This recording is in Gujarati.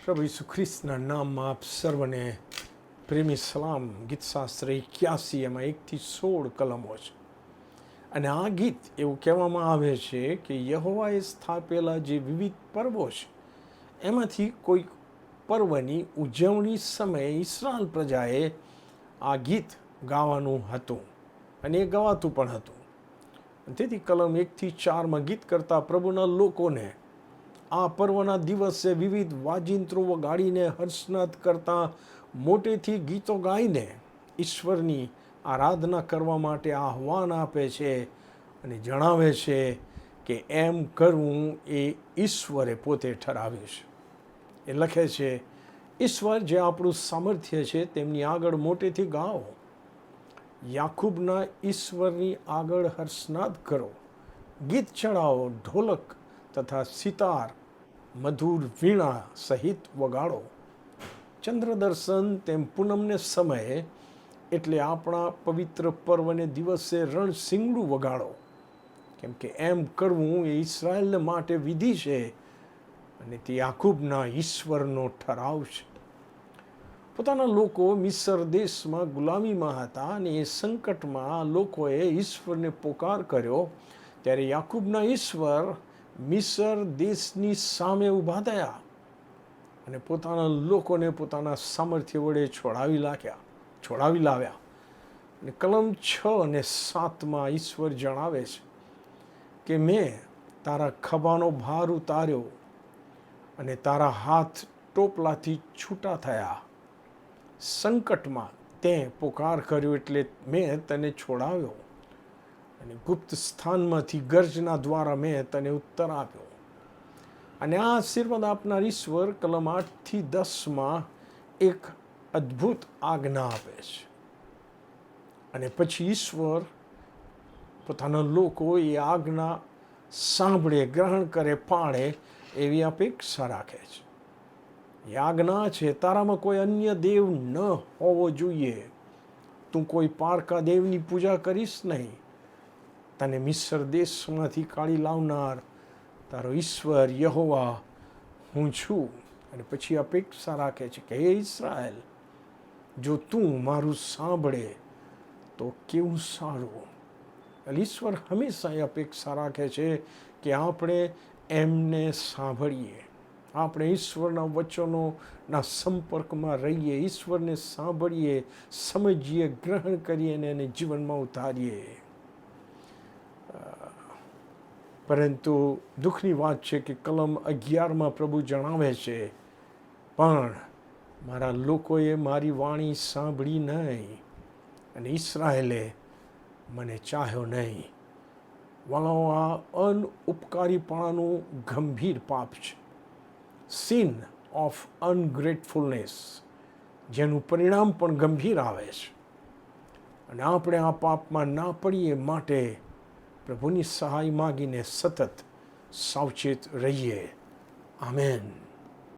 પ્રભુ ઈસુ ખ્રિસ્તના નામમાં આપ સર્વને પ્રેમી સલામ. ગીતશાસ્ત્ર 81 એમાં 1-16 કલમો છે. અને આ ગીત એવું કહેવામાં આવે છે કે યહોવાએ સ્થાપેલા જે વિવિધ પર્વો છે એમાંથી કોઈ પર્વની ઉજવણી સમયે ઇસ્રાએલ પ્રજાએ આ ગીત ગાવાનું હતું અને એ ગવાતું પણ હતું. તેથી કલમ 1-4 ગીત કરતા પ્રભુના લોકોને આ પર્વના દિવસે વિવિધ વાજિંત્રો વગાડીને હર્ષનાદ કરતા મોટેથી ગીતો ગાઈને ઈશ્વરની આરાધના કરવા માટે આહ્વાન આપે છે અને જણાવે છે કે એમ કરવું એ ઈશ્વરે પોતે ઠરાવ્યું છે. એ લખે છે, ઈશ્વર જે આપણું સામર્થ્ય છે તેમની આગળ મોટેથી ગાઓ. યાકૂબના ઈશ્વરની આગળ હર્ષનાદ કરો. ગીત ચડાવો, ઢોલક તથા સિતાર, મધુર વીણા સહિત વગાડો. ચંદ્રદર્શન તેમ પૂનમને સમયે એટલે આપણા પવિત્ર પર્વને દિવસે રણસિંગડું વગાડો. કેમ કે એમ કરવું એ ઇસ્રાયેલને માટે વિધિ છે અને તે યાકૂબના ઈશ્વરનો ઠરાવ છે. પોતાના લોકો મિસર દેશમાં ગુલામીમાં હતા અને એ સંકટમાં લોકોએ ઈશ્વરને પોકાર કર્યો ત્યારે યાકૂબના ઈશ્વર મિસર દેશની સામે ઊભા થયા અને પોતાના લોકોને પોતાના સામર્થ્ય વડે છોડાવી લાવ્યા. અને કલમ 6 અને 7 ઈશ્વર જણાવે છે કે મેં તારા ખભાનો ભાર ઉતાર્યો અને તારા હાથ ટોપલાથી છૂટા થયા. સંકટમાં તે પોકાર કર્યો એટલે મેં તને છોડાવ્યો અને ગુપ્ત સ્થાનમાંથી ગર્જના દ્વારા મેં તને ઉત્તર આપ્યો. અને આ આશીર્વાદ આપનાર ઈશ્વર કલમ 8-10 એક અદ્ભુત આજ્ઞા આપે છે અને પછી ઈશ્વર પોતાના લોકો એ આજ્ઞા સાંભળે, ગ્રહણ કરે, પાળે એવી અપેક્ષા રાખે છે. એ આજ્ઞા છે, તારામાં કોઈ અન્ય દેવ ન હોવો જોઈએ. તું કોઈ પારકા દેવની પૂજા કરીશ નહીં. તને મિસર દેશમાંથી કાઢી લાવનાર તારો ઈશ્વર યહોવા હું છું. અને પછી અપેક્ષા રાખે છે કે હે ઇસ્રાએલ, જો તું મારું સાંભળે તો કેવું સારું. ઈશ્વર હંમેશા એ અપેક્ષા રાખે છે કે આપણે એમને સાંભળીએ, આપણે ઈશ્વરના વચનોના સંપર્કમાં રહીએ, ઈશ્વરને સાંભળીએ, સમજીએ, ગ્રહણ કરીએ અને એને જીવનમાં ઉતારીએ. પરંતુ દુઃખની વાત છે કે કલમ 11 પ્રભુ જણાવે છે, પણ મારા લોકોએ મારી વાણી સાંભળી નહીં અને ઇસ્રાએલે મને ચાહ્યો નહીં. વાળો, આ અનઉપકારીપણાનું ગંભીર પાપ છે. સિન ઓફ અનગ્રેટફુલનેસ, જેનું પરિણામ પણ ગંભીર આવે છે. અને આપણે આ પાપમાં ના પડીએ માટે પ્રભુની સહાય માગીને સતત સાવચેત રહીએ. આમેન.